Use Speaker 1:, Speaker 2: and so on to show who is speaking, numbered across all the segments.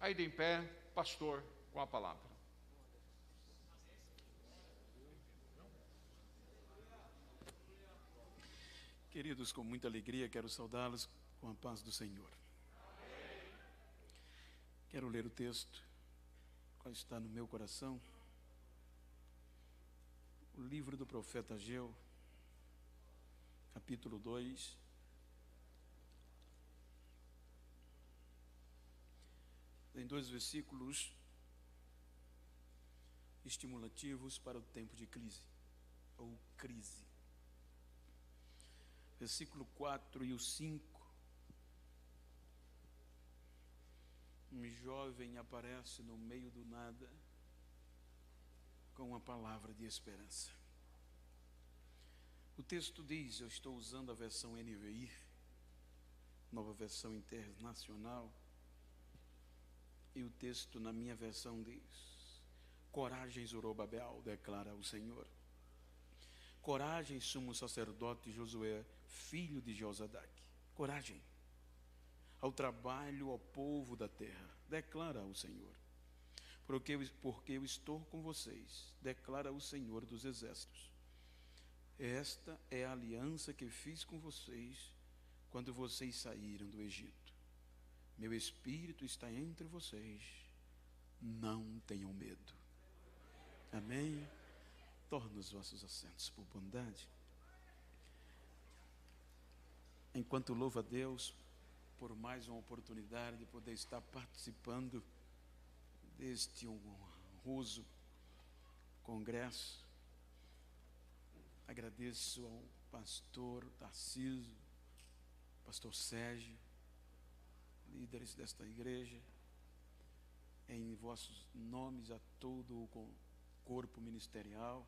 Speaker 1: Aí de em pé, pastor, com a palavra.
Speaker 2: Queridos, com muita alegria, quero saudá-los com a paz do Senhor. Quero ler o texto, qual está no meu coração. O livro do profeta Ageu, capítulo 2. Tem 2 versículos estimulativos para o tempo de crise, ou crise. Versículo 4 e o 5. Um jovem aparece no meio do nada com uma palavra de esperança. O texto diz, eu estou usando a versão NVI, Nova Versão Internacional, e o texto na minha versão diz, coragem, Zorobabel, declara o Senhor. Coragem, sumo sacerdote Josué, filho de Josadac. Coragem ao trabalho, ao povo da terra, declara o Senhor. Porque eu estou com vocês, declara o Senhor dos exércitos. Esta é a aliança que fiz com vocês quando vocês saíram do Egito. Meu Espírito está entre vocês, não tenham medo. Amém? Torna os vossos assentos por bondade. Enquanto louvo a Deus por mais uma oportunidade de poder estar participando deste honroso congresso, agradeço ao pastor Tarcísio, pastor Sérgio, líderes desta igreja, em vossos nomes a todo o corpo ministerial,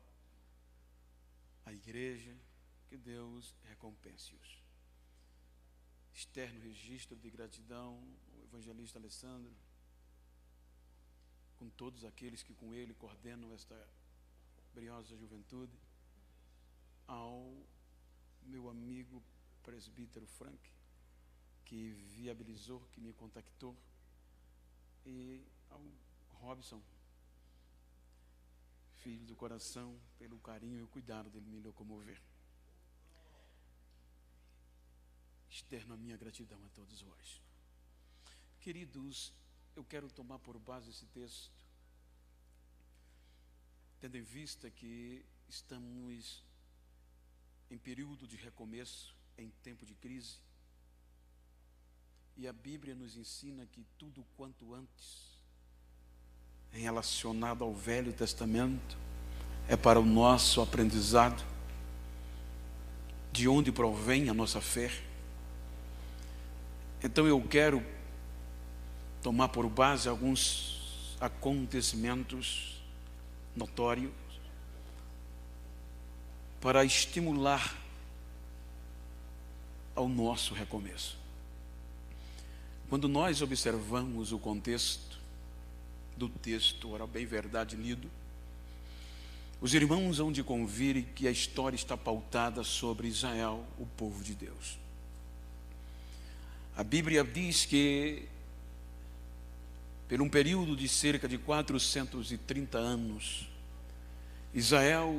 Speaker 2: a igreja, que Deus recompense-os. Externo registro de gratidão ao evangelista Alessandro, com todos aqueles que com ele coordenam esta briosa juventude, ao meu amigo presbítero Frank, que viabilizou, que me contactou, e ao Robson, filho do coração, pelo carinho e o cuidado dele me locomover. Externo a minha gratidão a todos vós. Queridos, eu quero tomar por base esse texto, tendo em vista que estamos em período de recomeço, em tempo de crise, e a Bíblia nos ensina que tudo quanto antes, em relacionado ao Velho Testamento, é para o nosso aprendizado, de onde provém a nossa fé. Então eu quero tomar por base alguns acontecimentos notórios para estimular ao nosso recomeço. Quando nós observamos o contexto do texto, ora bem verdade lido, os irmãos hão de convir que a história está pautada sobre Israel, o povo de Deus. A Bíblia diz que, por um período de cerca de 430 anos, Israel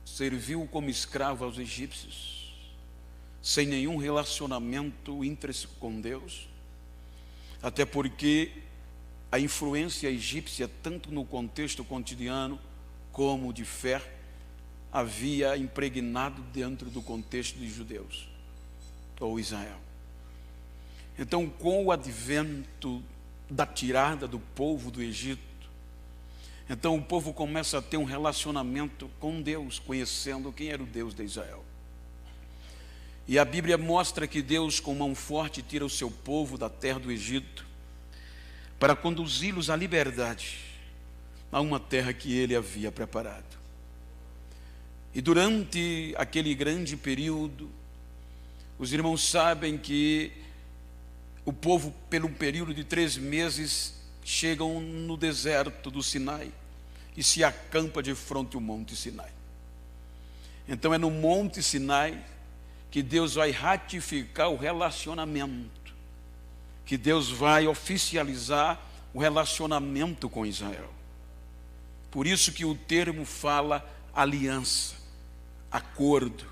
Speaker 2: serviu como escravo aos egípcios, sem nenhum relacionamento intrínseco com Deus, até porque a influência egípcia, tanto no contexto cotidiano como de fé, havia impregnado dentro do contexto de judeus, ou Israel. Então, com o advento da tirada do povo do Egito, então o povo começa a ter um relacionamento com Deus, conhecendo quem era o Deus de Israel. E a Bíblia mostra que Deus, com mão forte, tira o seu povo da terra do Egito para conduzi-los à liberdade, a uma terra que Ele havia preparado. E durante aquele grande período, os irmãos sabem que o povo, pelo período de 3 meses, chegam no deserto do Sinai e se acampa de frente ao Monte Sinai. Então é no Monte Sinai que Deus vai ratificar o relacionamento, que Deus vai oficializar o relacionamento com Israel. Por isso que o termo fala aliança, acordo.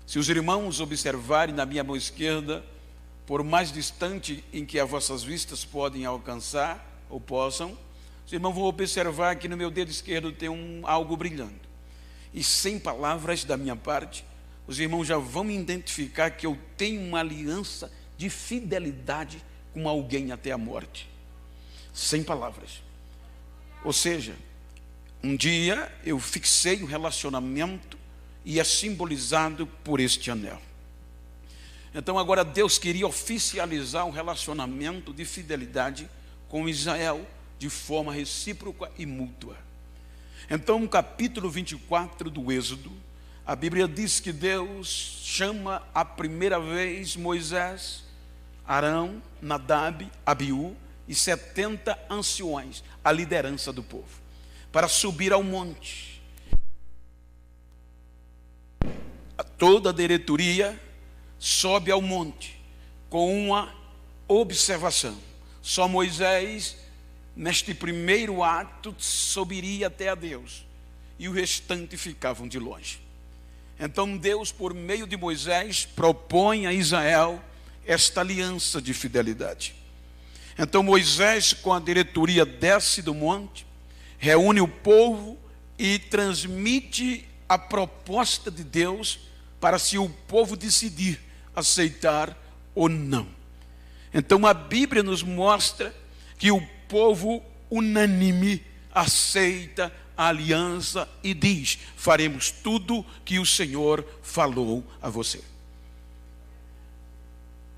Speaker 2: Se os irmãos observarem na minha mão esquerda, por mais distante em que as vossas vistas podem alcançar, ou possam, os irmãos vão observar que no meu dedo esquerdo tem algo brilhando. E sem palavras da minha parte, os irmãos já vão identificar que eu tenho uma aliança de fidelidade com alguém até a morte. Sem palavras. Ou seja, um dia eu fixei um relacionamento e é simbolizado por este anel. Então agora Deus queria oficializar um relacionamento de fidelidade com Israel de forma recíproca e mútua. Então no capítulo 24 do Êxodo, a Bíblia diz que Deus chama a primeira vez Moisés, Arão, Nadab, Abiú e 70 anciões, a liderança do povo, para subir ao monte. Toda a diretoria sobe ao monte com uma observação. Só Moisés, neste primeiro ato, subiria até a Deus, e o restante ficavam de longe. Então Deus, por meio de Moisés, propõe a Israel esta aliança de fidelidade. Então Moisés, com a diretoria, desce do monte, reúne o povo e transmite a proposta de Deus para se o povo decidir aceitar ou não. Então a Bíblia nos mostra que o povo unânime aceita a aliança e diz: faremos tudo que o Senhor falou a você.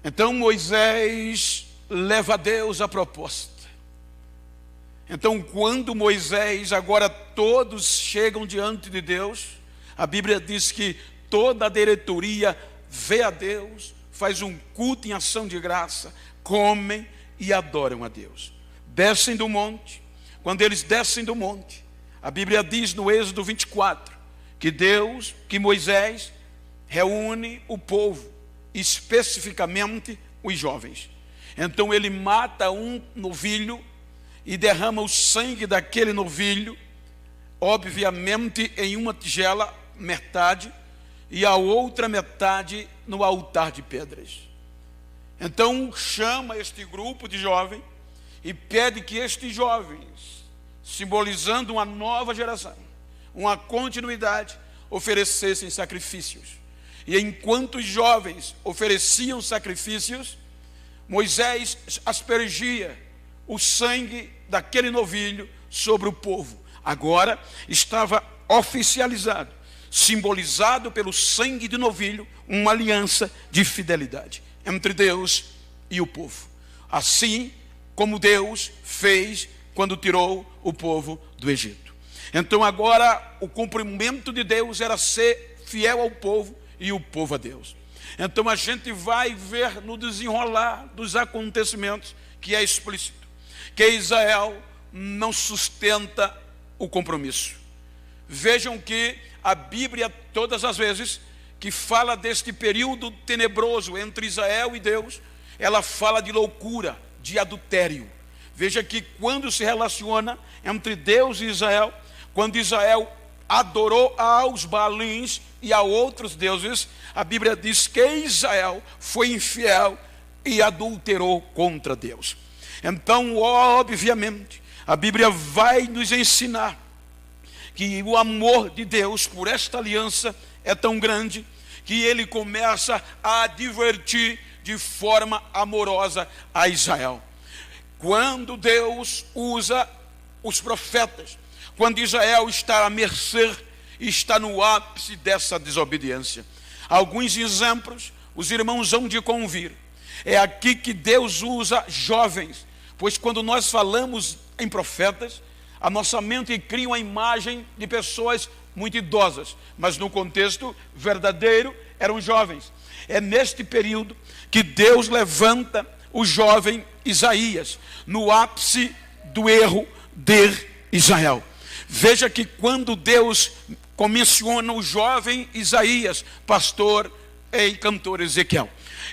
Speaker 2: Então Moisés leva a Deus a proposta. Então quando Moisés, agora todos chegam diante de Deus, a Bíblia diz que toda a diretoria vê a Deus, faz um culto em ação de graça, comem e adoram a Deus. Descem do monte. Quando eles descem do monte, a Bíblia diz no Êxodo 24, que Moisés reúne o povo, especificamente os jovens. Então ele mata um novilho e derrama o sangue daquele novilho, obviamente em uma tigela, metade, e a outra metade no altar de pedras. Então chama este grupo de jovens e pede que estes jovens, simbolizando uma nova geração, uma continuidade, oferecessem sacrifícios. E enquanto os jovens ofereciam sacrifícios, Moisés aspergia o sangue daquele novilho sobre o povo. Agora estava oficializado, simbolizado pelo sangue de novilho, uma aliança de fidelidade entre Deus e o povo. Assim como Deus fez quando tirou o povo do Egito. Então agora o cumprimento de Deus era ser fiel ao povo e o povo a Deus. Então a gente vai ver no desenrolar dos acontecimentos que é explícito que Israel não sustenta o compromisso. Vejam que a Bíblia, todas as vezes que fala deste período tenebroso entre Israel e Deus, ela fala de loucura, de adultério. Veja que quando se relaciona entre Deus e Israel, quando Israel adorou aos Baalins e a outros deuses, a Bíblia diz que Israel foi infiel e adulterou contra Deus. Então, obviamente, a Bíblia vai nos ensinar que o amor de Deus por esta aliança é tão grande que ele começa a advertir de forma amorosa a Israel. Quando Deus usa os profetas, quando Israel está à mercê, está no ápice dessa desobediência. Alguns exemplos os irmãos hão de convir. É aqui que Deus usa jovens, pois quando nós falamos em profetas, a nossa mente cria uma imagem de pessoas muito idosas, mas no contexto verdadeiro eram jovens. É neste período que Deus levanta o jovem Isaías, no ápice do erro de Israel. Veja que quando Deus menciona o jovem Isaías, pastor e cantor Ezequiel,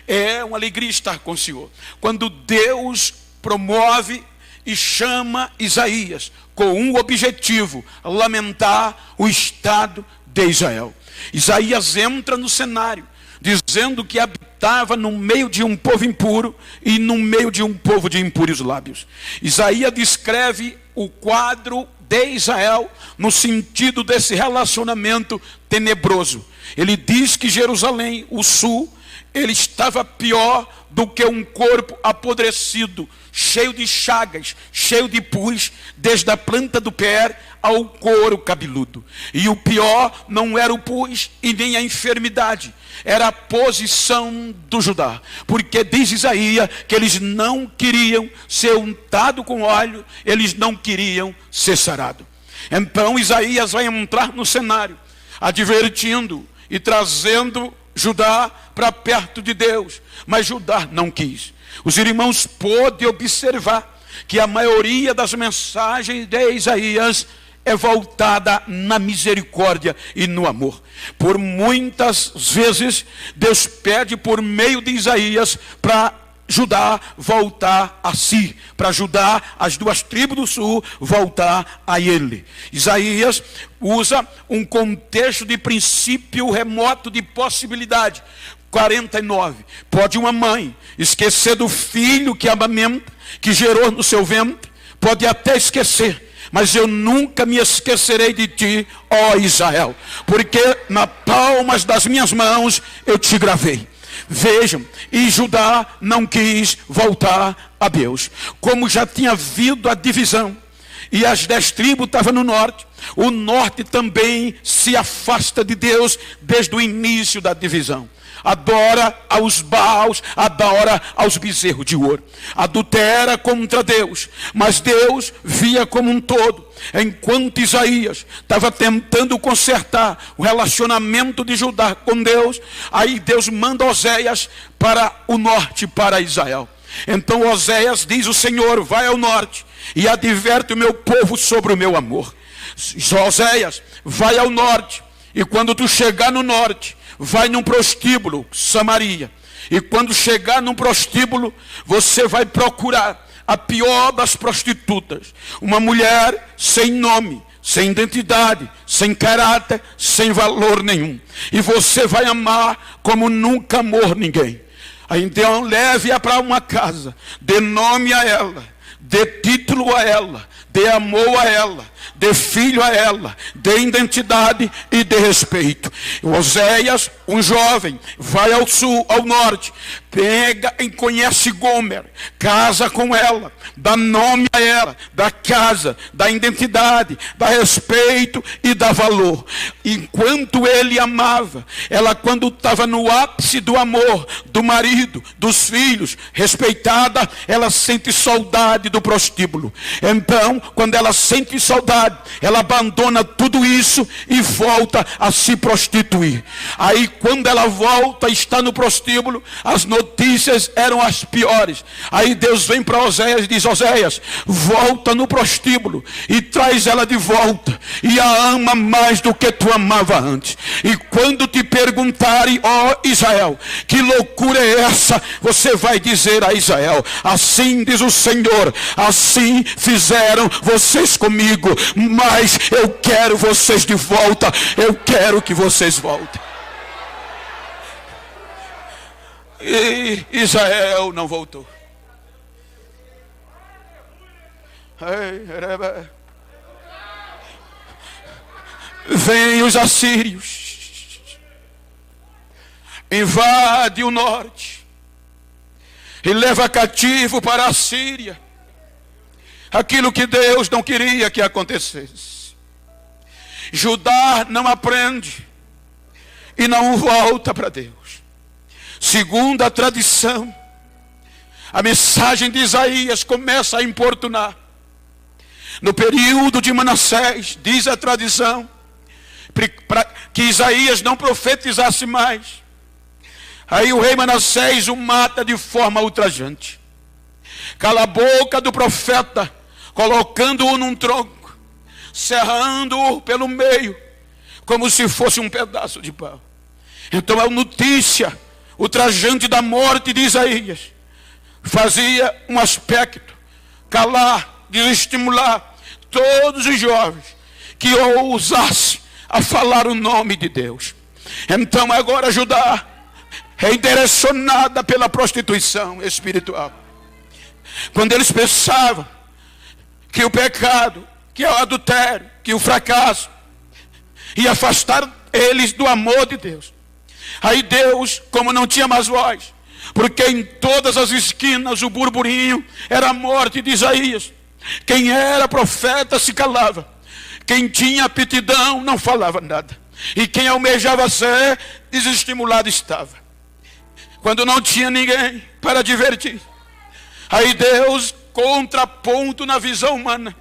Speaker 2: é uma alegria estar com o Senhor. Quando Deus promove e chama Isaías com um objetivo: lamentar o estado de Israel. Isaías entra no cenário dizendo que habitava no meio de um povo impuro e no meio de um povo de impuros lábios. Isaías descreve o quadro de Israel no sentido desse relacionamento tenebroso. Ele diz que Jerusalém, o sul, ele estava pior do que um corpo apodrecido, cheio de chagas, cheio de pus, desde a planta do pé ao couro cabeludo. E o pior não era o pus e nem a enfermidade, era a posição do Judá. Porque diz Isaías que eles não queriam ser untados com óleo, eles não queriam ser sarados. Então Isaías vai entrar no cenário, advertindo e trazendo Judá para perto de Deus, mas Judá não quis. Os irmãos podem observar que a maioria das mensagens de Isaías é voltada na misericórdia e no amor. Por muitas vezes Deus pede por meio de Isaías para Judá voltar a si, para ajudar as duas tribos do sul voltar a ele. Isaías usa um contexto de princípio remoto de possibilidade. 49. Pode uma mãe esquecer do filho que amamenta, que gerou no seu ventre? Pode até esquecer, mas eu nunca me esquecerei de ti, ó Israel, porque nas palmas das minhas mãos eu te gravei. Vejam, e Judá não quis voltar a Deus. Como já tinha havido a divisão, e as 10 tribos estavam no norte, o norte também se afasta de Deus desde o início da divisão. Adora aos Baals, adora aos bezerros de ouro, adultera contra Deus, mas Deus via como um todo. Enquanto Isaías estava tentando consertar o relacionamento de Judá com Deus, aí Deus manda Oséias para o norte, para Israel. Então Oséias diz: o Senhor vai ao norte e adverte o meu povo sobre o meu amor. Oséias, vai ao norte, e quando tu chegar no norte, vai num prostíbulo, Samaria, e quando chegar num prostíbulo, você vai procurar a pior das prostitutas, uma mulher sem nome, sem identidade, sem caráter, sem valor nenhum, e você vai amar como nunca amou ninguém. Aí então leve-a para uma casa, dê nome a ela, dê título a ela, dê amor a ela, dê filho a ela, dê identidade e dê respeito. Oséias, um jovem, vai ao sul, ao norte, pega e conhece Gomer, casa com ela, dá nome a ela, dá casa, dá identidade, dá respeito e dá valor. Enquanto ele amava, ela, quando estava no ápice do amor do marido, dos filhos, respeitada, ela sente saudade do prostíbulo. Então, quando ela sente saudade, ela abandona tudo isso e volta a se prostituir. Aí quando ela volta, está no prostíbulo, as notícias eram as piores. Aí Deus vem para Oséias e diz: Oséias, volta no prostíbulo e traz ela de volta, e a ama mais do que tu amava antes. E quando te perguntarem, ó Israel, que loucura é essa? Você vai dizer a Israel: assim diz o Senhor, assim fizeram vocês comigo, mas eu quero vocês de volta, eu quero que vocês voltem. E Israel não voltou. Vem os assírios, invade o norte e leva cativo para a Síria aquilo que Deus não queria que acontecesse. Judá não aprende e não volta para Deus. Segundo a tradição, a mensagem de Isaías começa a importunar. No período de Manassés, diz a tradição, para que Isaías não profetizasse mais. Aí o rei Manassés o mata de forma ultrajante. Cala a boca do profeta, colocando-o num tronco, serrando-o pelo meio, como se fosse um pedaço de pau. Então a notícia ultrajante da morte de Isaías fazia um aspecto: calar desestimular todos os jovens que ousassem a falar o nome de Deus. Então agora Judá é direcionada pela prostituição espiritual. Quando eles pensavam que o pecado, que o adultério, que o fracasso ia afastar eles do amor de Deus, aí Deus, como não tinha mais voz, porque em todas as esquinas o burburinho era a morte de Isaías. Quem era profeta se calava, quem tinha aptidão não falava nada, e quem almejava ser desestimulado estava. Quando não tinha ninguém para divertir, aí Deus, contraponto na visão humana,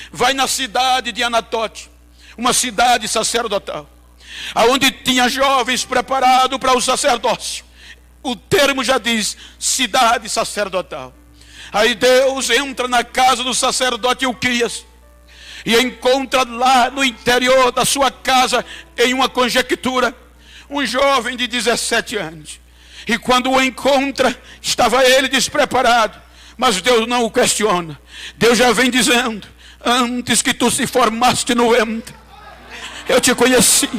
Speaker 2: vai na cidade de Anatote, uma cidade sacerdotal, aonde tinha jovens preparados para o sacerdócio. O termo já diz, cidade sacerdotal. Aí Deus entra na casa do sacerdote Ilquias e encontra lá no interior da sua casa, em uma conjectura, um jovem de 17 anos. E quando o encontra, estava ele despreparado. Mas Deus não o questiona. Deus já vem dizendo: antes que tu se formaste no ventre, eu te conheci.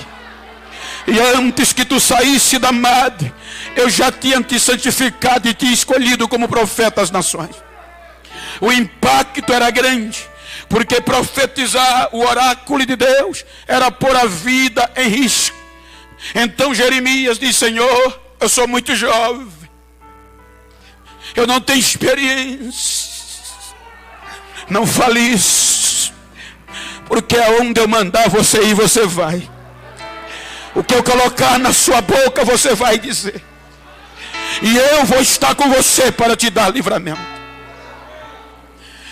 Speaker 2: E antes que tu saísse da madre, eu já tinha te santificado e te escolhido como profeta às nações. O impacto era grande, porque profetizar o oráculo de Deus era pôr a vida em risco. Então Jeremias diz: Senhor, eu sou muito jovem, eu não tenho experiência. Não fale isso, porque aonde eu mandar você ir, você vai. O que eu colocar na sua boca, você vai dizer. E eu vou estar com você para te dar livramento.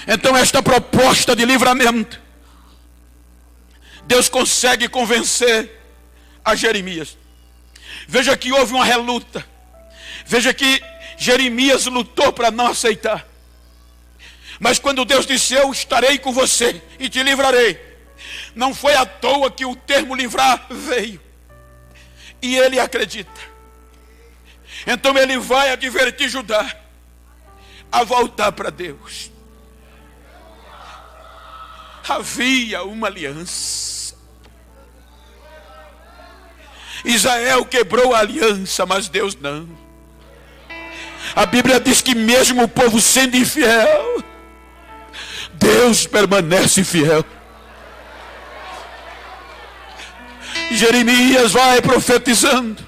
Speaker 2: Então esta proposta de livramento, Deus consegue convencer a Jeremias. Veja que houve uma reluta. Veja que Jeremias lutou para não aceitar. Mas quando Deus disse: eu estarei com você e te livrarei, não foi à toa que o termo livrar veio. E ele acredita. Então ele vai advertir Judá a voltar para Deus. Havia uma aliança. Israel quebrou a aliança, mas Deus não. A Bíblia diz que mesmo o povo sendo infiel, Deus permanece fiel. Jeremias vai profetizando.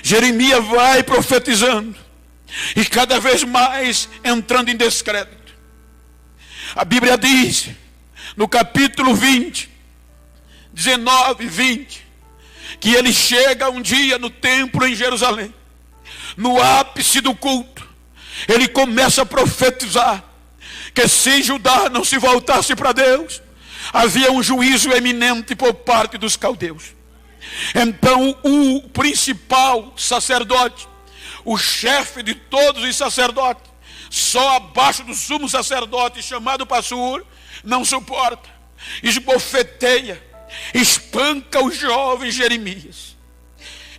Speaker 2: Jeremias vai profetizando. E cada vez mais entrando em descrédito. A Bíblia diz, no capítulo 20, 19 e 20, que ele chega um dia no templo em Jerusalém, no ápice do culto. Ele começa a profetizar que se Judá não se voltasse para Deus, havia um juízo eminente por parte dos caldeus. Então o principal sacerdote, o chefe de todos os sacerdotes, só abaixo do sumo sacerdote chamado Passur, não suporta, esbofeteia, espanca o jovem Jeremias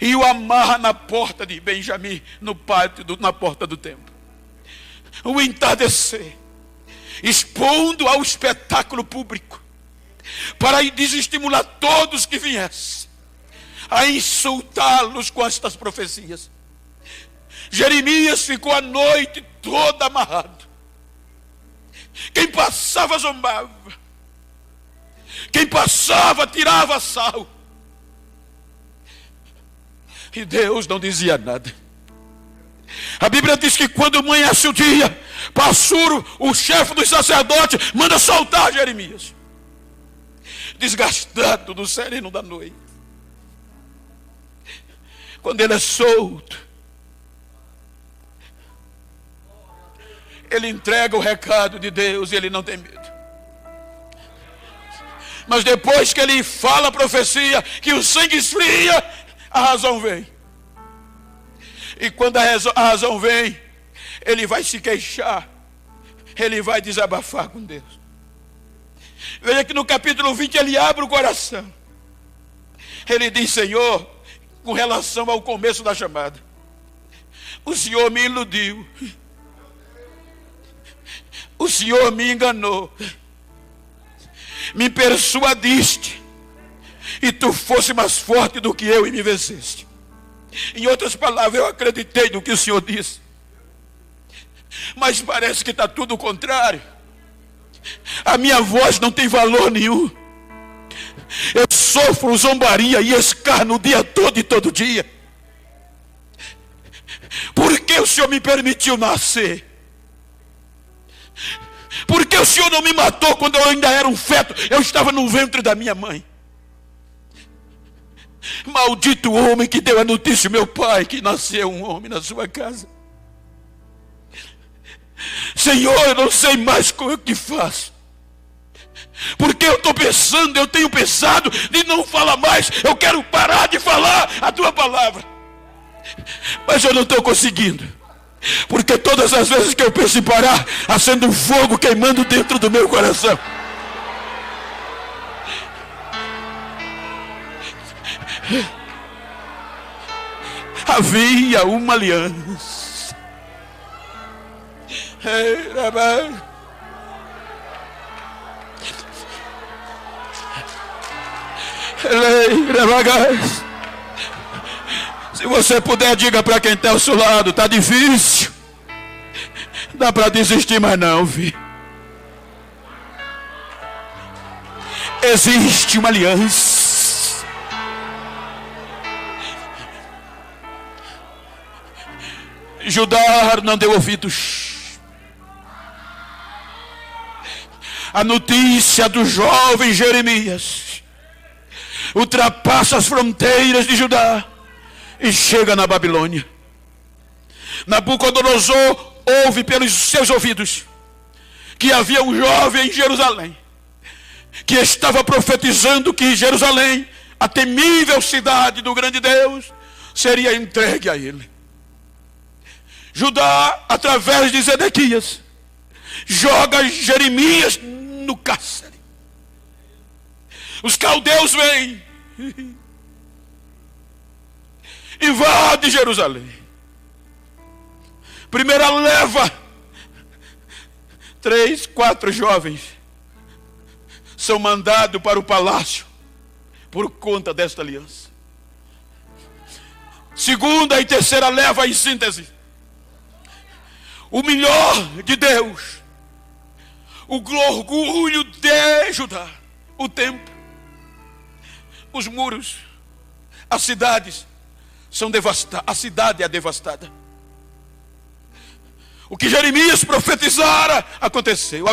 Speaker 2: e o amarra na porta de Benjamim, no pátio, na porta do templo. O entardecer, expondo ao espetáculo público, para desestimular todos que viessem a insultá-los com estas profecias. Jeremias ficou a noite toda amarrado. Quem passava zombava, quem passava tirava sarro, e Deus não dizia nada. A Bíblia diz que quando amanhece o dia, Passur, o chefe dos sacerdotes, manda soltar Jeremias, desgastado do sereno da noite. Quando ele é solto, ele entrega o recado de Deus e ele não tem medo. Mas depois que ele fala a profecia, que o sangue esfria, a razão vem. E quando a razão vem, ele vai se queixar, ele vai desabafar com Deus. Veja que no capítulo 20 ele abre o coração. Ele diz: Senhor, com relação ao começo da chamada, o Senhor me iludiu. O Senhor me enganou, me persuadiste, e tu fosse mais forte do que eu e me venceste. Em outras palavras, eu acreditei no que o Senhor disse, mas parece que está tudo o contrário. A minha voz não tem valor nenhum. Eu sofro zombaria e escárnio o dia todo e todo dia. Por que o Senhor me permitiu nascer? Por que o Senhor não me matou quando eu ainda era um feto? Eu estava no ventre da minha mãe. Maldito homem que deu a notícia, meu pai, que nasceu um homem na sua casa. Senhor, eu não sei mais o que faço. Porque eu estou pensando, eu tenho pensado de não falar mais. Eu quero parar de falar a tua palavra, mas eu não estou conseguindo. Porque todas as vezes que eu penso em parar, acende um fogo queimando dentro do meu coração. Havia uma aliança. Se você puder, diga para quem está ao seu lado: está difícil, dá para desistir, mas não, vi. Existe uma aliança. Judá não deu ouvidos. A notícia do jovem Jeremias ultrapassa as fronteiras de Judá e chega na Babilônia. Nabucodonosor ouve pelos seus ouvidos que havia um jovem em Jerusalém que estava profetizando que Jerusalém, a temível cidade do grande Deus, seria entregue a ele. Judá, através de Zedequias, joga Jeremias no cárcere. Os caldeus vêm, invade Jerusalém. Primeira leva, 3, 4 jovens são mandados para o palácio por conta desta aliança. Segunda e terceira leva, em síntese, o melhor de Deus, o orgulho de Judá, o templo, os muros, as cidades são devastadas, a cidade é devastada. O que Jeremias profetizara aconteceu.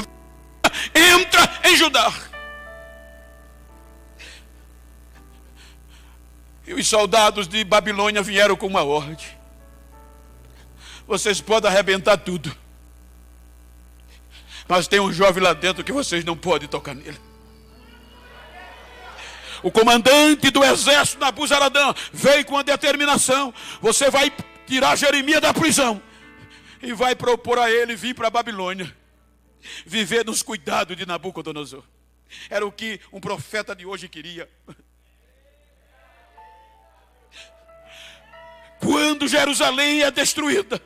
Speaker 2: Entra em Judá. E os soldados de Babilônia vieram com uma ordem: vocês podem arrebentar tudo, mas tem um jovem lá dentro que vocês não podem tocar nele. O comandante do exército, Nabuzaradã, veio com a determinação: você vai tirar Jeremias da prisão e vai propor a ele vir para a Babilônia, viver nos cuidados de Nabucodonosor. Era o que um profeta de hoje queria. Quando Jerusalém é destruída,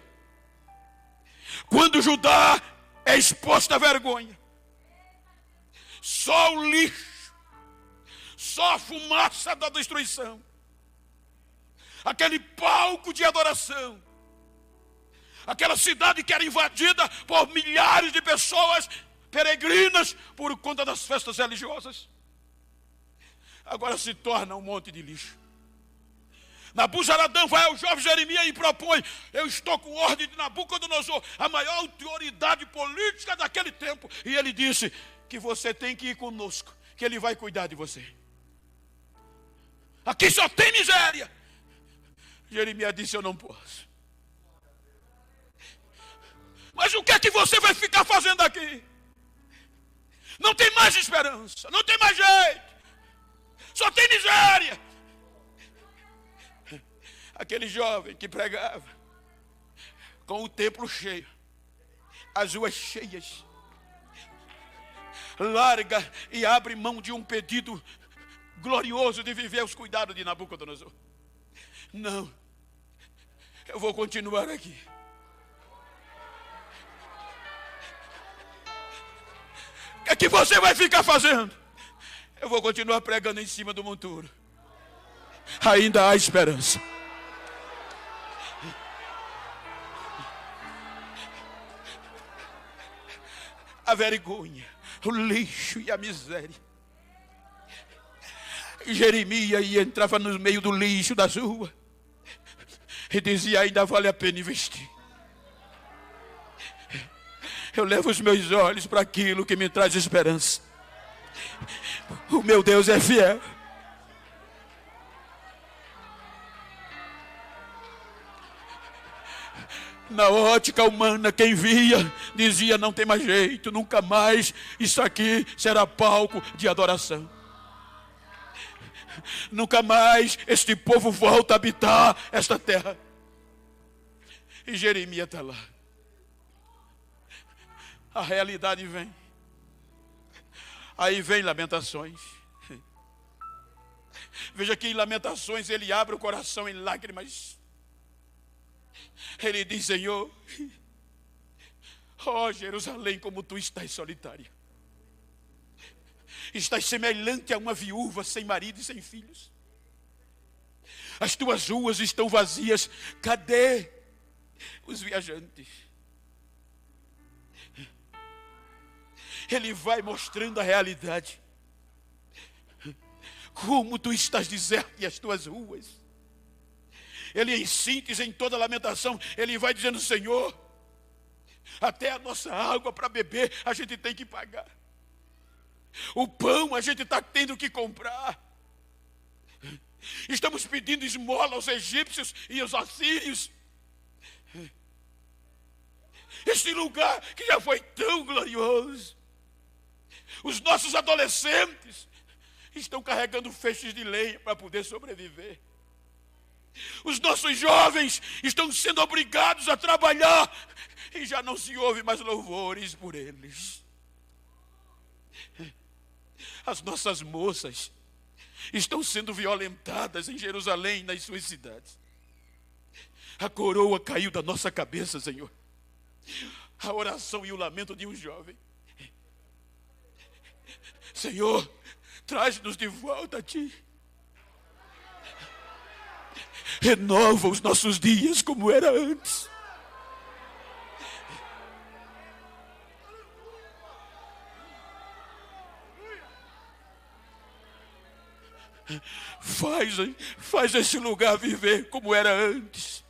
Speaker 2: quando Judá é exposta à vergonha, só o lixo, só a fumaça da destruição, aquele palco de adoração, aquela cidade que era invadida por milhares de pessoas peregrinas por conta das festas religiosas, agora se torna um monte de lixo. Nabuzaradã vai ao jovem Jeremias e propõe: eu estou com ordem de Nabucodonosor, a maior autoridade política daquele tempo, e ele disse que você tem que ir conosco, que ele vai cuidar de você. Aqui só tem miséria. Jeremias disse: eu não posso. Mas o que é que você vai ficar fazendo aqui? Não tem mais esperança, não tem mais jeito, só tem miséria. Aquele jovem que pregava, com o templo cheio, as ruas cheias, larga e abre mão de um pedido glorioso de viver aos cuidados de Nabucodonosor. Não, eu vou continuar aqui. O que você vai ficar fazendo? Eu vou continuar pregando em cima do monturo. Ainda há esperança. A vergonha, o lixo e a miséria. Jeremias entrava no meio do lixo da rua e dizia: ainda vale a pena investir. Eu levo os meus olhos para aquilo que me traz esperança. O meu Deus é fiel. Na ótica humana, quem via, dizia: não tem mais jeito, nunca mais isso aqui será palco de adoração. Nunca mais este povo volta a habitar esta terra. E Jeremias está lá. A realidade vem. Aí vem Lamentações. Veja que em Lamentações ele abre o coração em lágrimas. Ele diz: Senhor, ó Jerusalém, como tu estás solitária. Estás semelhante a uma viúva sem marido e sem filhos. As tuas ruas estão vazias. Cadê os viajantes? Ele vai mostrando a realidade. Como tu estás deserto e as tuas ruas. Ele em síntese, em toda lamentação, ele vai dizendo: Senhor, até a nossa água para beber a gente tem que pagar. O pão a gente está tendo que comprar. Estamos pedindo esmola aos egípcios e aos assírios. Este lugar que já foi tão glorioso. Os nossos adolescentes estão carregando feixes de lenha para poder sobreviver. Os nossos jovens estão sendo obrigados a trabalhar e já não se ouve mais louvores por eles. As nossas moças estão sendo violentadas em Jerusalém e nas suas cidades. A coroa caiu da nossa cabeça, Senhor. A oração e o lamento de um jovem. Senhor, traz-nos de volta a Ti. Renova os nossos dias como era antes. Faz esse lugar viver como era antes.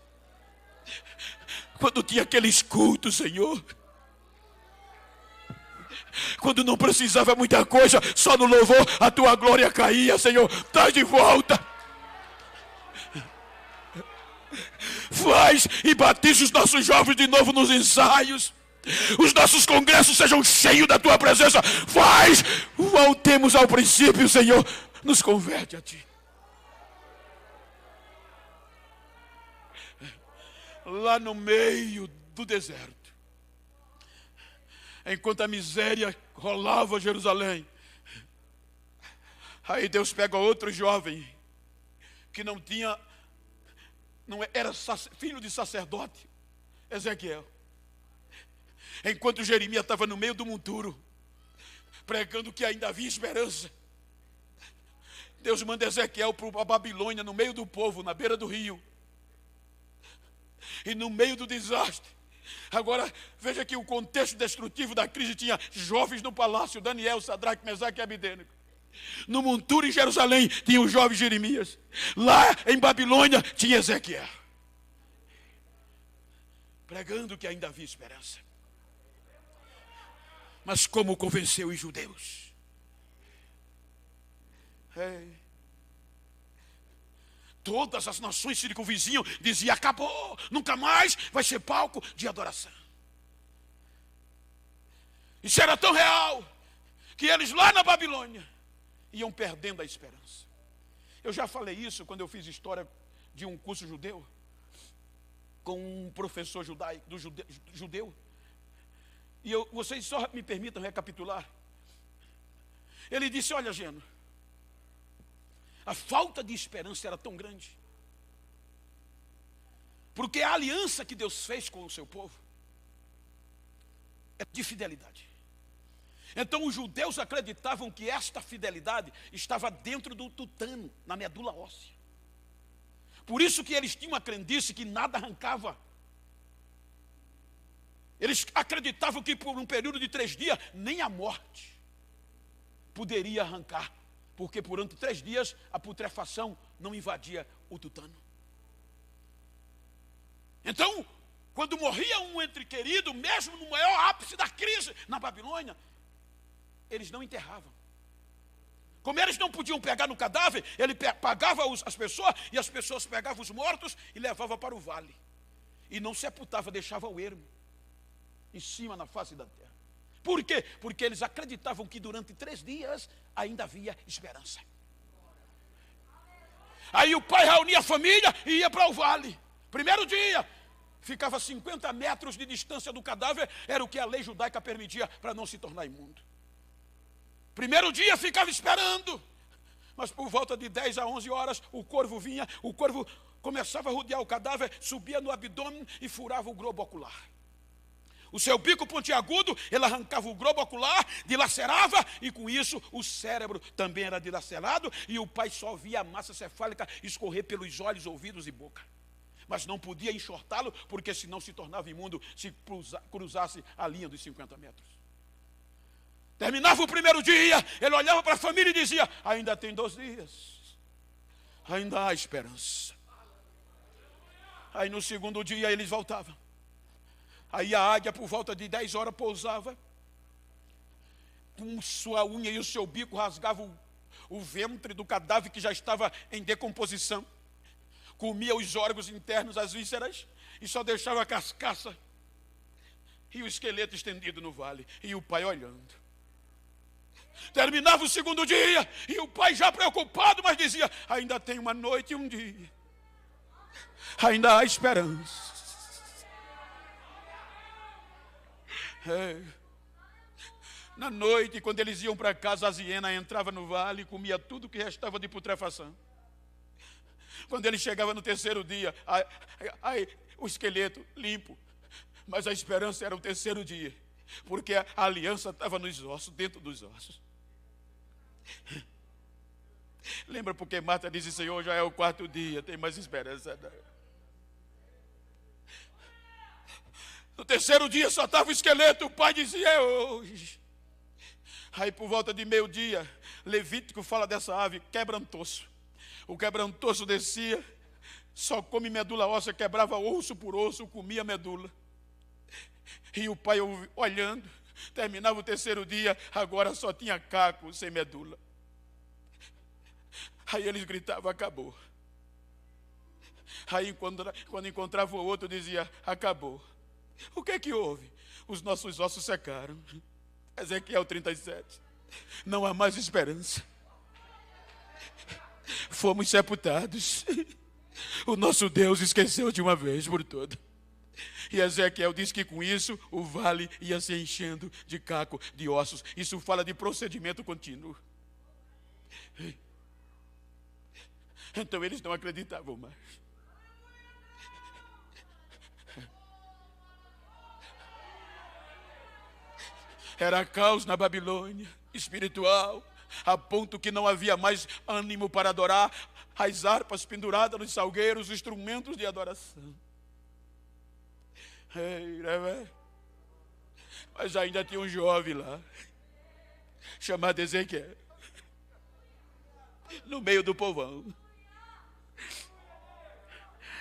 Speaker 2: Quando tinha aqueles cultos, Senhor. Quando não precisava muita coisa, só no louvor a Tua glória caía, Senhor. Traz de volta. Faz e batiza os nossos jovens de novo nos ensaios. Os nossos congressos sejam cheios da Tua presença. Faz, voltemos ao princípio, Senhor. Nos converte a Ti. Lá no meio do deserto, enquanto a miséria rolava Jerusalém, aí Deus pega outro jovem que não era filho de sacerdote, Ezequiel. Enquanto Jeremias estava no meio do monturo, pregando que ainda havia esperança, Deus manda Ezequiel para a Babilônia, no meio do povo, na beira do rio. E no meio do desastre. Agora, veja que o contexto destrutivo da crise tinha jovens no palácio, Daniel, Sadraque, Mesaque e Abednego. No monturo em Jerusalém tinha o jovem Jeremias. Lá em Babilônia tinha Ezequiel. Pregando que ainda havia esperança. Mas como convenceu os judeus? Todas as nações circunvizinham, diziam: acabou, nunca mais vai ser palco de adoração. Isso era tão real que eles lá na Babilônia iam perdendo a esperança. Eu já falei isso quando eu fiz história de um curso judeu com um professor judeu. E vocês só me permitam recapitular. Ele disse: olha, Geno, a falta de esperança era tão grande, porque a aliança que Deus fez com o seu povo é de fidelidade. Então os judeus acreditavam que esta fidelidade estava dentro do tutano, na medula óssea. Por isso que eles tinham a crendice que nada arrancava. Eles acreditavam que por um período de 3 dias, nem a morte poderia arrancar. Porque durante 3 dias a putrefação não invadia o tutano. Então, quando morria um ente querido, mesmo no maior ápice da crise na Babilônia, eles não enterravam. Como eles não podiam pegar no cadáver, ele pagava as pessoas, e as pessoas pegavam os mortos e levavam para o vale. E não sepultava, deixava o ermo em cima na face da terra. Por quê? Porque eles acreditavam que durante 3 dias ainda havia esperança. Aí o pai reunia a família e ia para o vale. Primeiro dia, ficava a 50 metros de distância do cadáver, era o que a lei judaica permitia para não se tornar imundo. Primeiro dia ficava esperando, mas por volta de 10 a 11 horas o corvo vinha, o corvo começava a rodear o cadáver, subia no abdômen e furava o globo ocular. O seu bico pontiagudo, ele arrancava o globo ocular, dilacerava, e com isso o cérebro também era dilacerado, e o pai só via a massa cefálica escorrer pelos olhos, ouvidos e boca. Mas não podia enxortá-lo, porque senão se tornava imundo se cruzasse a linha dos 50 metros. Terminava o primeiro dia, ele olhava para a família e dizia: ainda tem 2 dias, ainda há esperança. Aí no segundo dia eles voltavam. Aí a águia por volta de 10 horas pousava, com sua unha e o seu bico rasgava o ventre do cadáver que já estava em decomposição, comia os órgãos internos, as vísceras, e só deixava a carcaça e o esqueleto estendido no vale, e o pai olhando. Terminava o segundo dia, e o pai já preocupado, mas dizia: ainda tem uma noite e um dia, ainda há esperança. Na noite, quando eles iam para casa, a hiena entrava no vale e comia tudo que restava de putrefação. Quando ele chegava no terceiro dia, o esqueleto limpo, mas a esperança era o terceiro dia, porque a aliança estava nos ossos, dentro dos ossos. Lembra porque Marta disse: Senhor, já é o 4º dia, tem mais esperança não. No terceiro dia só estava o esqueleto, o pai dizia: é hoje. Aí por volta de meio-dia, Levítico fala dessa ave, quebrantoso. O quebrantoso descia, só come medula óssea, quebrava osso por osso, comia medula. E o pai olhando, terminava o terceiro dia, agora só tinha caco sem medula. Aí eles gritavam: acabou. Aí quando encontrava o outro, dizia: acabou. O que é que houve? Os nossos ossos secaram. Ezequiel 37. Não há mais esperança. Fomos sepultados. O nosso Deus esqueceu de uma vez por todas. E Ezequiel diz que com isso o vale ia se enchendo de caco, de ossos. Isso fala de procedimento contínuo. Então eles não acreditavam mais. Era caos na Babilônia, espiritual, a ponto que não havia mais ânimo para adorar, as harpas penduradas nos salgueiros, os instrumentos de adoração. Mas ainda tinha um jovem lá, chamado Ezequiel, no meio do povão.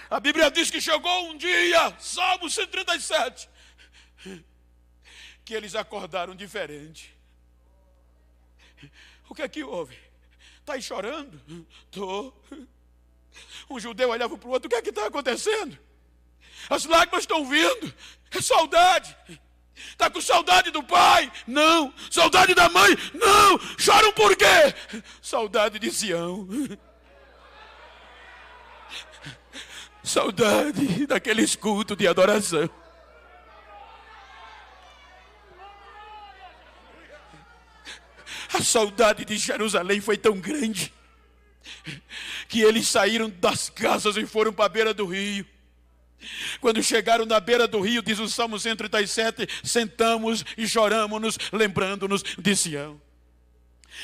Speaker 2: A Bíblia diz que chegou um dia, Salmo 137, que eles acordaram diferente. O que é que houve? Está aí chorando? Estou. Um judeu olhava para o outro: o que é que está acontecendo? As lágrimas estão vindo. É saudade. Está com saudade do pai? Não. Saudade da mãe? Não. Choram por quê? Saudade de Sião. Saudade daqueles cultos de adoração. A saudade de Jerusalém foi tão grande que eles saíram das casas e foram para a beira do rio. Quando chegaram na beira do rio, diz o Salmo 137, sentamos e choramos-nos, lembrando-nos de Sião.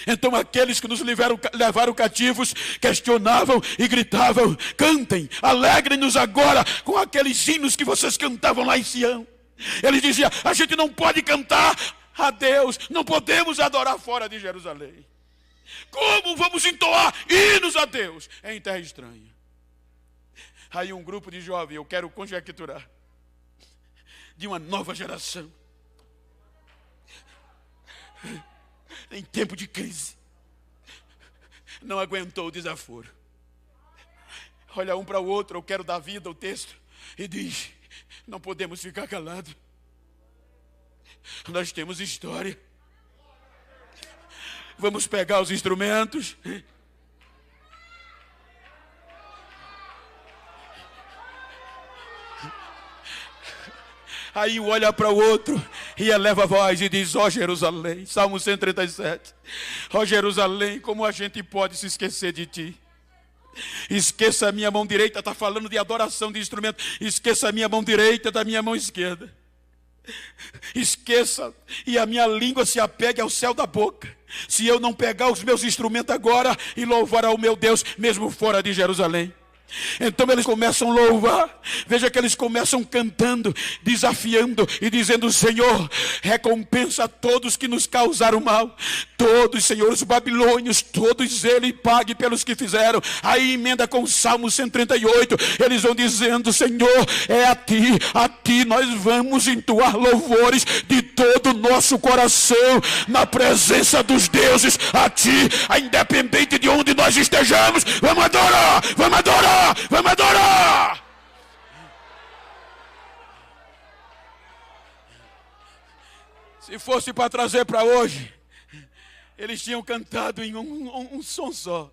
Speaker 2: Então aqueles que nos levaram cativos questionavam e gritavam: cantem, alegrem-nos agora com aqueles hinos que vocês cantavam lá em Sião. Eles diziam: a gente não pode cantar a Deus, não podemos adorar fora de Jerusalém. Como vamos entoar hinos a Deus em terra estranha? Aí um grupo de jovens, eu quero conjecturar, de uma nova geração, em tempo de crise, não aguentou o desaforo. Olha um para o outro, eu quero dar vida ao texto, e diz: não podemos ficar calados. Nós temos história. Vamos pegar os instrumentos. Aí um olha para o outro e eleva a voz e diz: ó Jerusalém, Salmo 137, ó Jerusalém, como a gente pode se esquecer de ti? Esqueça a minha mão direita, está falando de adoração de instrumento. Esqueça a minha mão direita da minha mão esquerda. Esqueça, e a minha língua se apegue ao céu da boca, se eu não pegar os meus instrumentos agora e louvar ao meu Deus, mesmo fora de Jerusalém. Então eles começam a louvar. Veja que eles começam cantando, desafiando e dizendo: Senhor, recompensa a todos que nos causaram mal. Todos, Senhor, os babilônios, todos eles pague pelos que fizeram. Aí emenda com o Salmo 138. Eles vão dizendo: Senhor, é a ti nós vamos entoar louvores de todo o nosso coração, na presença dos deuses. A ti, independente de onde nós estejamos, vamos adorar, vamos adorar. Vamos adorar! Se fosse para trazer para hoje, eles tinham cantado em um som só.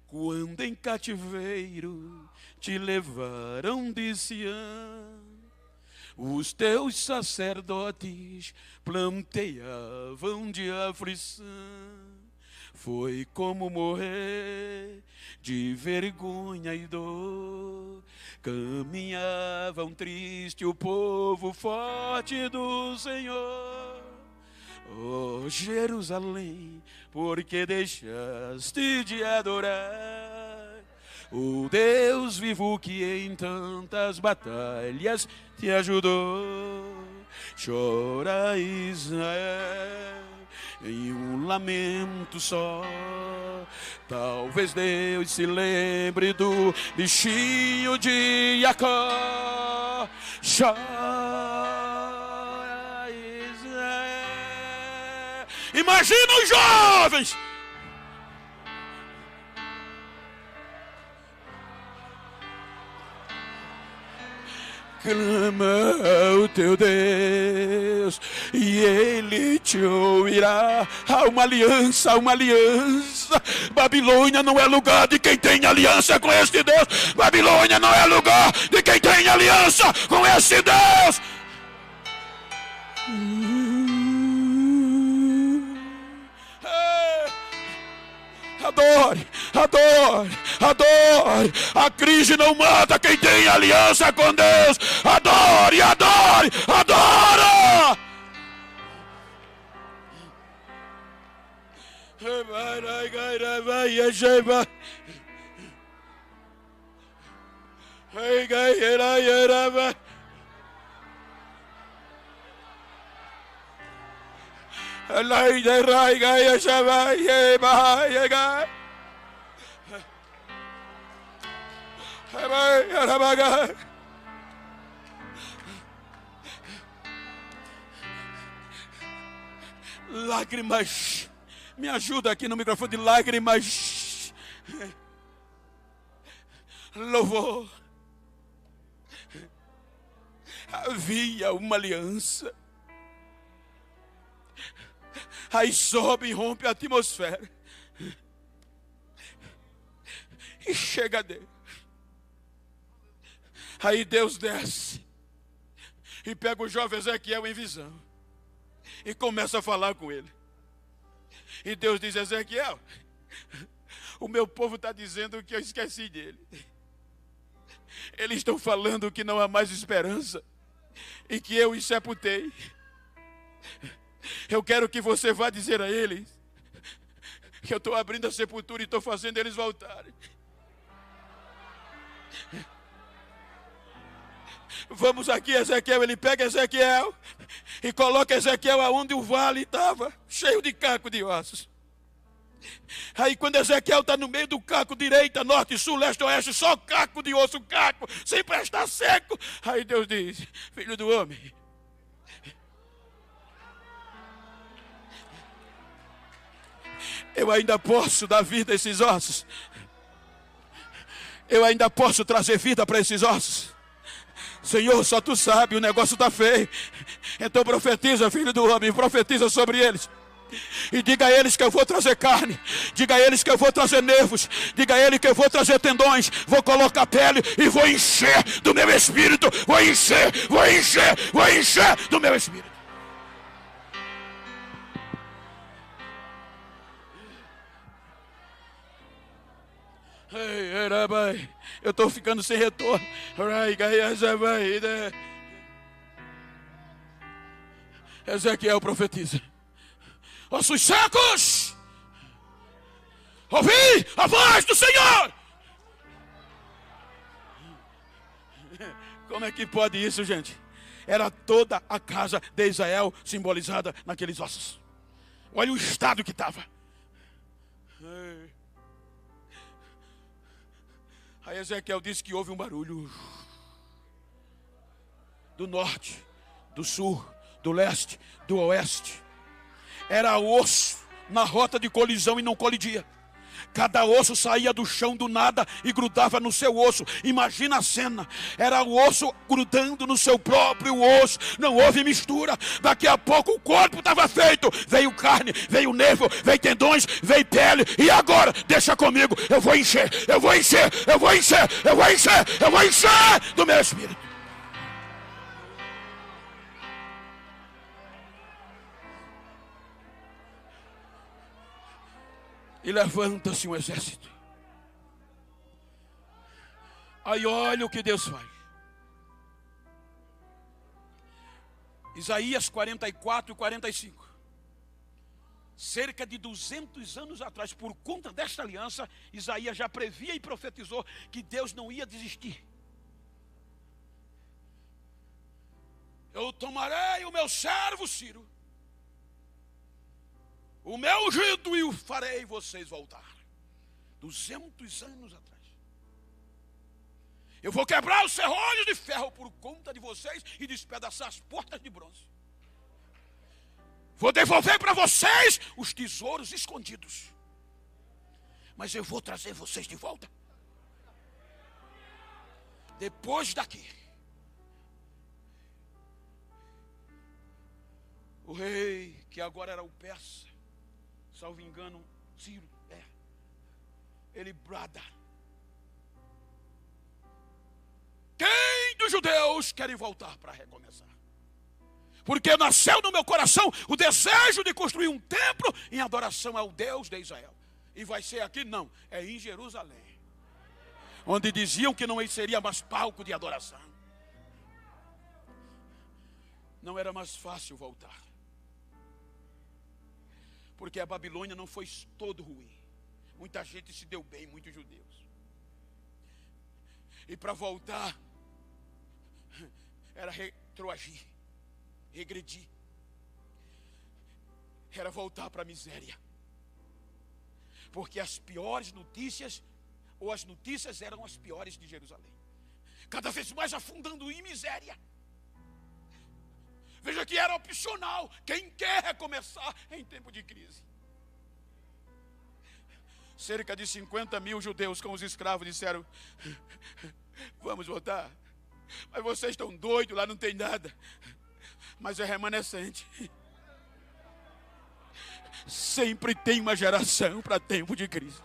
Speaker 2: Quando em cativeiro te levaram de Sião, os teus sacerdotes planteavam de aflição. Foi como morrer de vergonha e dor. Caminhavam triste o povo forte do Senhor. Oh Jerusalém, por que deixaste de adorar o Deus vivo que em tantas batalhas te ajudou? Chora Israel em um lamento só. Talvez Deus se lembre do bichinho de Jacó. Chora Israel. Imagina os jovens. Clama ao teu Deus e Ele te ouvirá. Há uma aliança, há uma aliança. Babilônia não é lugar de quem tem aliança com este Deus. Babilônia não é lugar de quem tem aliança com este Deus. Adore, adore, adore. A crise não mata quem tem aliança com Deus. Adore, adore, adora. Lágrimas, me ajuda aqui no microfone de lágrimas, louvor. Havia uma aliança. Aí sobe e rompe a atmosfera. E chega a Deus. Aí Deus desce e pega o jovem Ezequiel em visão e começa a falar com ele. E Deus diz: Ezequiel, o meu povo está dizendo que eu esqueci dele. Eles estão falando que não há mais esperança e que eu os sepultei. Eu quero que você vá dizer a eles que eu estou abrindo a sepultura e estou fazendo eles voltarem. Vamos aqui, Ezequiel. Ele pega Ezequiel e coloca Ezequiel aonde o vale estava, cheio de caco de ossos. Aí quando Ezequiel está no meio do caco, direita, norte, sul, leste, oeste, só caco de osso, caco, sem prestar seco. Aí Deus diz: filho do homem, eu ainda posso dar vida a esses ossos. Eu ainda posso trazer vida para esses ossos. Senhor, só tu sabe, o negócio está feio. Então profetiza, filho do homem, profetiza sobre eles. E diga a eles que eu vou trazer carne. Diga a eles que eu vou trazer nervos. Diga a eles que eu vou trazer tendões. Vou colocar pele e vou encher do meu espírito. Vou encher do meu espírito. Eu estou ficando sem retorno. Ezequiel profetiza: ossos secos, ouvi a voz do Senhor. Como é que pode isso, gente? Era toda a casa de Israel simbolizada naqueles ossos. Olha o estado que estava. Aí Ezequiel disse que houve um barulho do norte, do sul, do leste, do oeste. Era osso na rota de colisão e não colidia. Cada osso saía do chão do nada e grudava no seu osso. Imagina a cena. Era o osso grudando no seu próprio osso. Não houve mistura. Daqui a pouco o corpo estava feito. Veio carne, veio nervo, veio tendões, veio pele. E agora, deixa comigo. Eu vou encher do meu espírito. E levanta-se um exército. Aí olha o que Deus faz. Isaías 44 e 45. Cerca de 200 anos atrás, por conta desta aliança, Isaías já previa e profetizou que Deus não ia desistir. Eu tomarei o meu servo Ciro, o meu ungido, e o farei vocês voltar. 200 anos atrás. Eu vou quebrar os serrolhos de ferro por conta de vocês e despedaçar as portas de bronze. Vou devolver para vocês os tesouros escondidos. Mas eu vou trazer vocês de volta. Depois daqui, o rei, que agora era o persa, salvo engano, Ciro, ele brada: quem dos judeus querem voltar para recomeçar? Porque nasceu no meu coração o desejo de construir um templo em adoração ao Deus de Israel. E vai ser aqui? Não, é em Jerusalém, onde diziam que não seria mais palco de adoração. Não era mais fácil voltar, porque a Babilônia não foi todo ruim. Muita gente se deu bem, muitos judeus. E para voltar, era retroagir, regredir. Era voltar para a miséria. Porque as piores notícias, ou as notícias eram as piores de Jerusalém. Cada vez mais afundando em miséria. Veja que era opcional. Quem quer recomeçar em tempo de crise? Cerca de 50 mil judeus com os escravos disseram: vamos voltar. Mas vocês estão doidos, lá não tem nada. Mas é remanescente. Sempre tem uma geração para tempo de crise.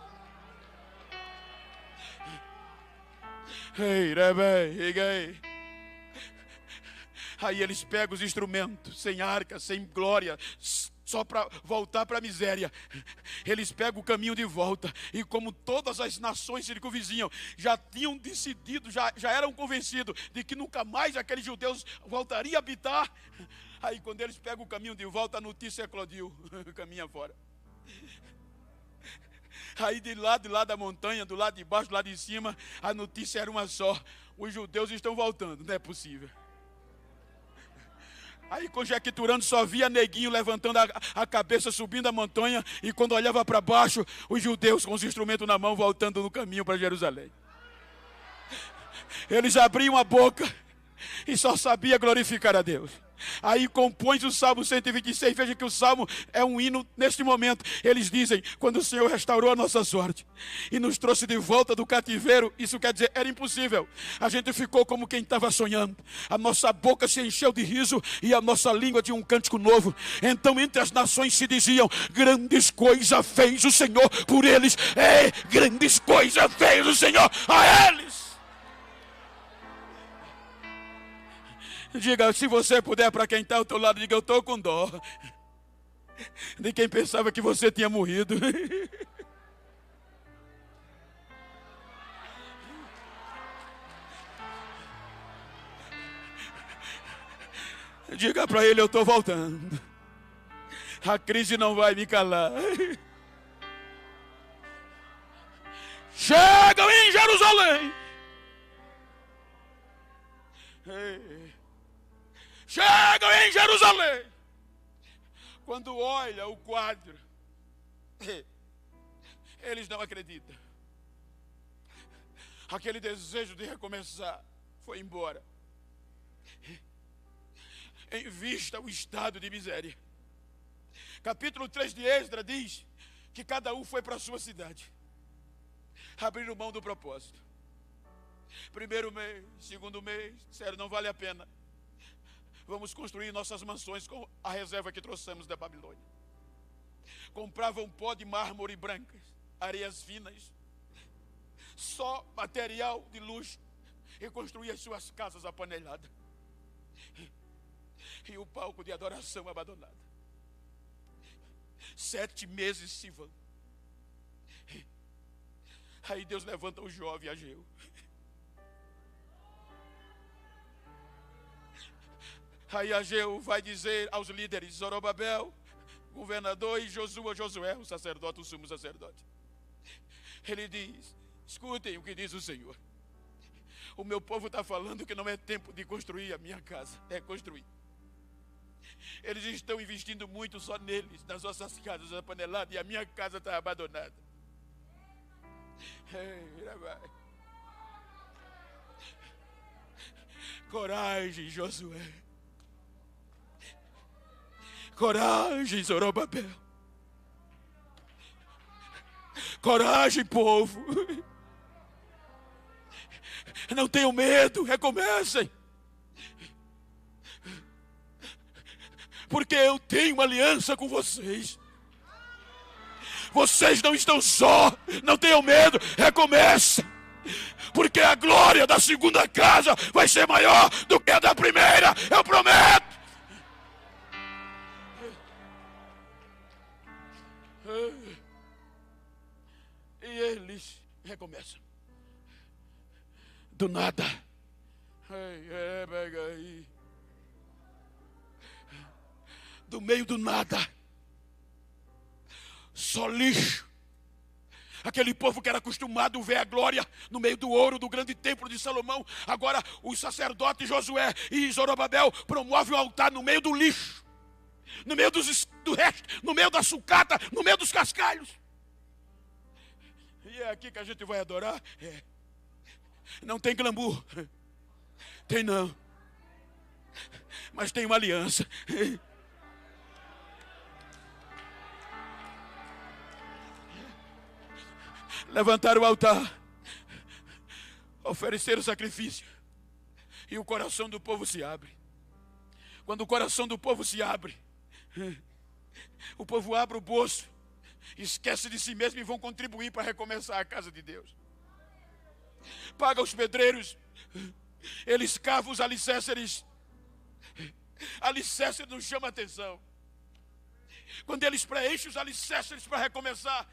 Speaker 2: Aí eles pegam os instrumentos, sem arca, sem glória, só para voltar para a miséria. Eles pegam o caminho de volta. E como todas as nações circunvizinham já tinham decidido, já eram convencidos de que nunca mais aqueles judeus voltariam a habitar. Aí quando eles pegam o caminho de volta, a notícia eclodiu. Caminha fora. Aí de lá da montanha, do lado de baixo, do lado de cima, a notícia era uma só: os judeus estão voltando. Não é possível. Aí conjecturando, só via neguinho levantando a cabeça, subindo a montanha, e quando olhava para baixo, os judeus com os instrumentos na mão, voltando no caminho para Jerusalém. Eles abriam a boca e só sabia glorificar a Deus. Aí compõe o Salmo 126, veja que o Salmo é um hino neste momento. Eles dizem: quando o Senhor restaurou a nossa sorte e nos trouxe de volta do cativeiro, isso quer dizer, era impossível. A gente ficou como quem estava sonhando. A nossa boca se encheu de riso e a nossa língua de um cântico novo. Então entre as nações se diziam: grandes coisas fez o Senhor por eles. Grandes coisas fez o Senhor a eles. Diga, se você puder, para quem está ao teu lado, diga: eu estou com dó de quem pensava que você tinha morrido. Diga para ele: eu estou voltando. A crise não vai me calar. Chegam em Jerusalém. Chegam em Jerusalém. Quando olha o quadro, eles não acreditam. Aquele desejo de recomeçar foi embora, em vista o estado de miséria. Capítulo 3 de Esdras diz que cada um foi para a sua cidade, abriram mão do propósito. Primeiro mês, segundo mês, disseram: não vale a pena. Vamos construir nossas mansões com a reserva que trouxemos da Babilônia. Compravam pó de mármore brancas, areias finas, só material de luxo, e construíam as suas casas apaneladas. E o palco de adoração abandonado. 7 meses se vão. Aí Deus levanta o jovem Ageu. Aí Ageu vai dizer aos líderes, Zorobabel, governador, e Josué, o sacerdote, o sumo sacerdote. Ele diz: escutem o que diz o Senhor. O meu povo está falando que não é tempo de construir a minha casa, é construir. Eles estão investindo muito só neles, nas nossas casas apaneladas, e a minha casa está abandonada. Coragem, Josué. Coragem, Zorobabel. Coragem, povo. Não tenham medo, recomecem. Porque eu tenho uma aliança com vocês. Vocês não estão só. Não tenham medo, recomecem. Porque a glória da segunda casa vai ser maior do que a da primeira. Eu prometo. E eles recomeçam. Do nada. Do meio do nada. Só lixo. Aquele povo que era acostumado a ver a glória no meio do ouro do grande templo de Salomão. Agora os sacerdotes Josué e Zorobabel promovem o altar no meio do lixo. No meio do resto, no meio da sucata, no meio dos cascalhos. E é aqui que a gente vai adorar? Não tem glamour. Tem não. Mas tem uma aliança. Levantaram o altar, ofereceram o sacrifício, e o coração do povo se abre. Quando o coração do povo se abre, o povo abre o bolso, esquece de si mesmo e vão contribuir para recomeçar a casa de Deus. Paga os pedreiros, eles cavam os alicerces. Alicerce não chama atenção. Quando eles preenchem os alicerces para recomeçar,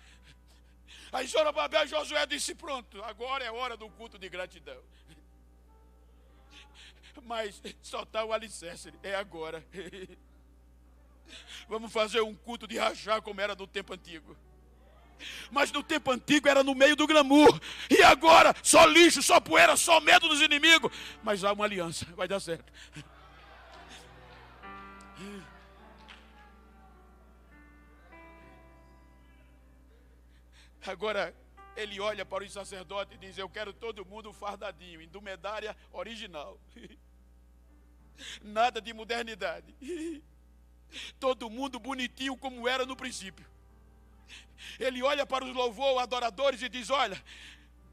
Speaker 2: aí Zorobabel e Josué disse: pronto, agora é hora do culto de gratidão. Mas só está o alicerce, é agora. Vamos fazer um culto de rachar como era no tempo antigo. Mas no tempo antigo era no meio do glamour. E agora só lixo, só poeira, só medo dos inimigos. Mas há uma aliança, vai dar certo. Agora ele olha para os sacerdotes e diz: eu quero todo mundo fardadinho, indumentária original. Nada de modernidade. Todo mundo bonitinho como era no princípio. Ele olha para os adoradores e diz: olha,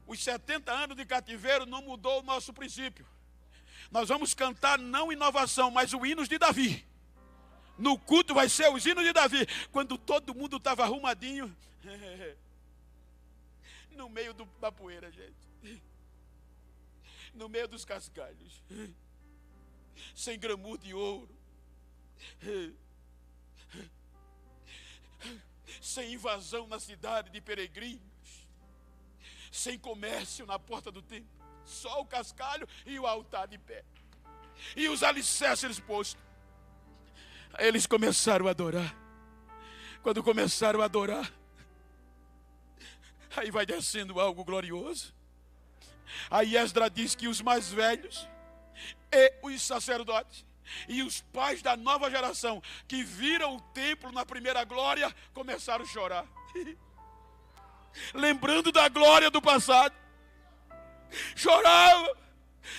Speaker 2: os 70 anos de cativeiro não mudou o nosso princípio. Nós vamos cantar não inovação, mas os hinos de Davi. No culto vai ser os hinos de Davi. Quando todo mundo estava arrumadinho, no meio da poeira, gente, no meio dos cascalhos, sem glamour de ouro, sem invasão na cidade de peregrinos, sem comércio na porta do templo, só o cascalho e o altar de pé, e os alicerces postos. Eles começaram a adorar. Quando começaram a adorar, aí vai descendo algo glorioso. Aí Esdras diz que os mais velhos e os sacerdotes e os pais da nova geração que viram o templo na primeira glória começaram a chorar, lembrando da glória do passado. Choravam.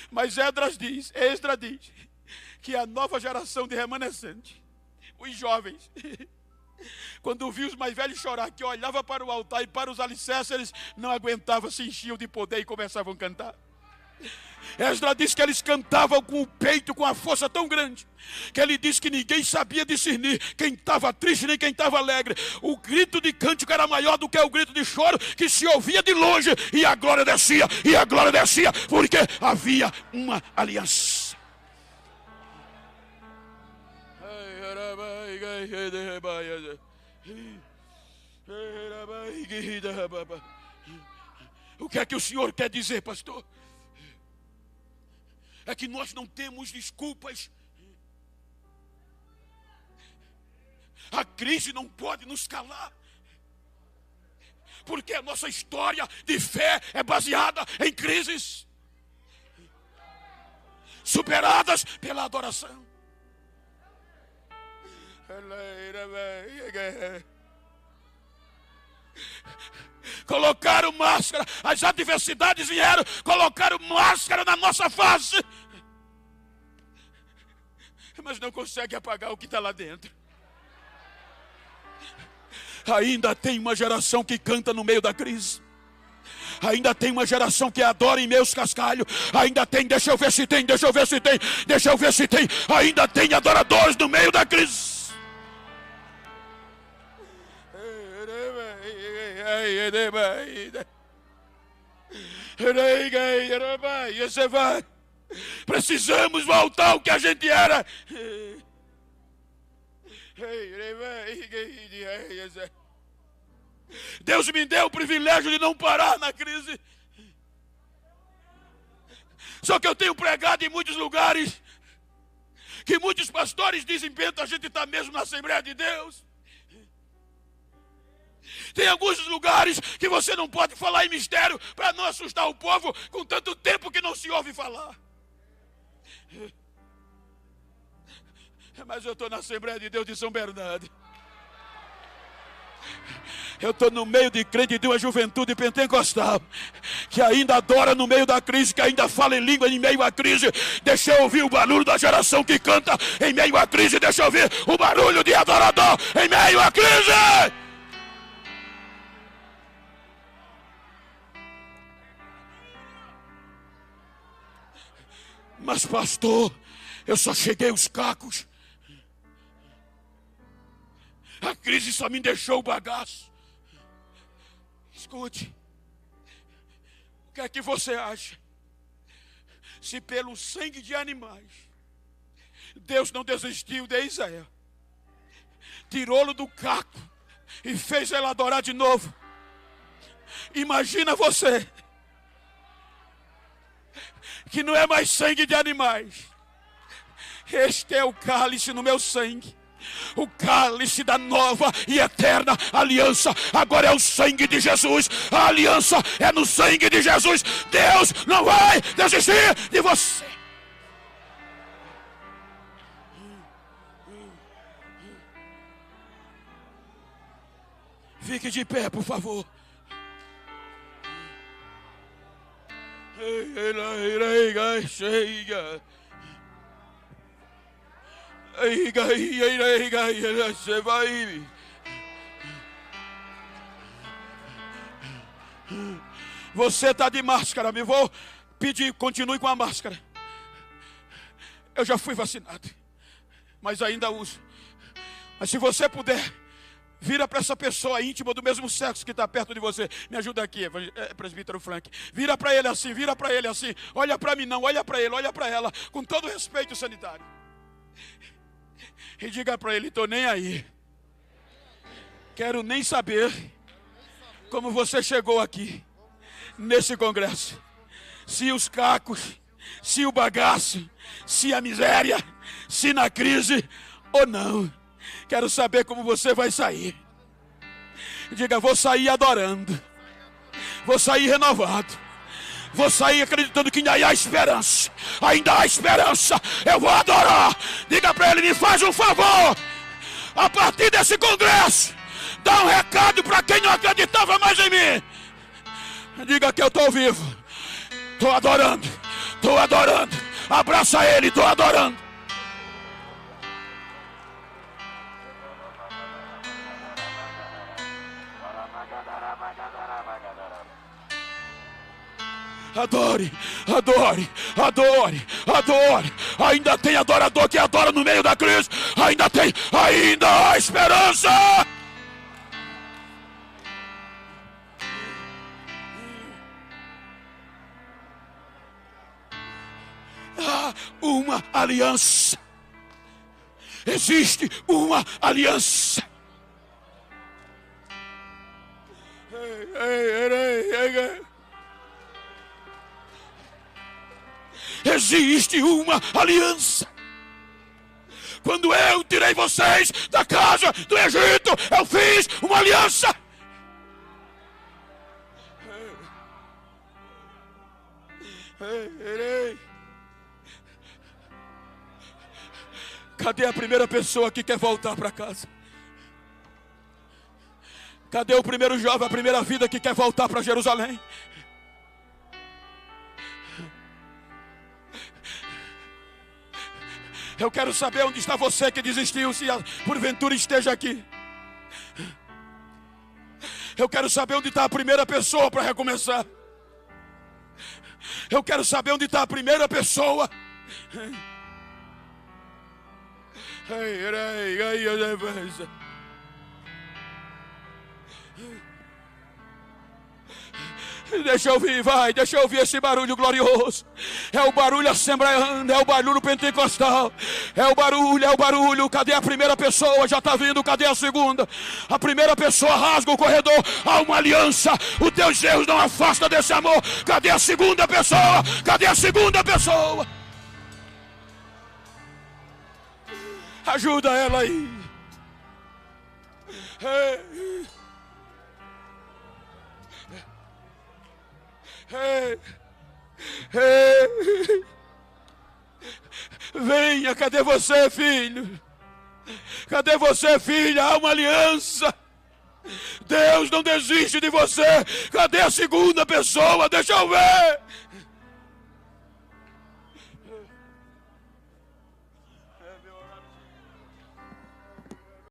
Speaker 2: Mas Esdras diz que a nova geração de remanescentes, os jovens, quando viu os mais velhos chorar, que olhava para o altar e para os alicerces, eles não aguentavam, se enchiam de poder e começavam a cantar. Esdras diz que eles cantavam com o peito, com a força tão grande, que ele diz que ninguém sabia discernir quem estava triste nem quem estava alegre. O grito de cântico era maior do que o grito de choro, que se ouvia de longe, e a glória descia, porque havia uma aliança. O que é que o senhor quer dizer, pastor? É que nós não temos desculpas. A crise não pode nos calar, porque a nossa história de fé é baseada em crises superadas pela adoração. Colocaram máscara, as adversidades vieram, colocaram máscara na nossa face, mas não consegue apagar o que está lá dentro. Ainda tem uma geração que canta no meio da crise. Ainda tem uma geração que adora em meus cascalhos. Ainda tem, deixa eu ver se tem. Ainda tem adoradores no meio da crise. E você vai. Precisamos voltar ao que a gente era. Deus me deu o privilégio de não parar na crise. Só que eu tenho pregado em muitos lugares que muitos pastores dizem: Bento, a gente está mesmo na Assembleia de Deus. Tem alguns lugares que você não pode falar em mistério para não assustar o povo, com tanto tempo que não se ouve falar. Mas eu estou na Assembleia de Deus de São Bernardo. Eu estou no meio de crente de uma juventude pentecostal que ainda adora no meio da crise, que ainda fala em língua em meio à crise. Deixa eu ouvir o barulho da geração que canta em meio à crise. Deixa eu ouvir o barulho de adorador em meio à crise. Mas pastor, eu só cheguei aos cacos. A crise só me deixou o bagaço. Escute, o que é que você acha? Se pelo sangue de animais Deus não desistiu de Israel, tirou-lo do caco e fez ela adorar de novo. Imagina você, que não é mais sangue de animais. Este é o cálice no meu sangue, o cálice da nova e eterna aliança. Agora é o sangue de Jesus. A aliança é no sangue de Jesus. Deus não vai desistir de você. Fique de pé, por favor. Você está de máscara, me vou pedir, continue com a máscara. Eu já fui vacinado, mas ainda uso. Mas se você puder, vira para essa pessoa íntima do mesmo sexo que está perto de você. Me ajuda aqui, presbítero Frank. Vira para ele assim, vira para ele assim. Olha para mim não, olha para ele, olha para ela. Com todo respeito sanitário. E diga para ele, estou nem aí. Quero nem saber como você chegou aqui, nesse congresso. Se os cacos, se o bagaço, se a miséria, se na crise ou não. Quero saber como você vai sair. Diga, vou sair adorando. Vou sair renovado. Vou sair acreditando que ainda há esperança. Ainda há esperança. Eu vou adorar. Diga para ele, me faz um favor. A partir desse congresso, dá um recado para quem não acreditava mais em mim. Diga que eu estou vivo. Estou adorando. Estou adorando. Abraça ele, estou adorando. Adore, adore, adore, adore. Ainda tem adorador que adora no meio da crise. Ainda tem, ainda há esperança. Há uma aliança. Existe uma aliança. Existe uma aliança. Quando eu tirei vocês da casa do Egito, eu fiz uma aliança. Cadê a primeira pessoa que quer voltar para casa? Cadê o primeiro jovem, a primeira vida que quer voltar para Jerusalém? Eu quero saber onde está você que desistiu, se porventura esteja aqui. Eu quero saber onde está a primeira pessoa para recomeçar. Eu quero saber onde está a primeira pessoa. Deixa eu ouvir, vai, deixa eu ouvir esse barulho glorioso. É o barulho assembleando, é o barulho pentecostal. É o barulho. Cadê a primeira pessoa? Já está vindo, cadê a segunda? A primeira pessoa rasga o corredor. Há uma aliança. O Deus Deus não afasta desse amor. Cadê a segunda pessoa? Cadê a segunda pessoa? Ajuda ela aí. Venha, cadê você, filho? Cadê você, filha? Há uma aliança. Deus não desiste de você. Cadê a segunda pessoa? Deixa eu ver.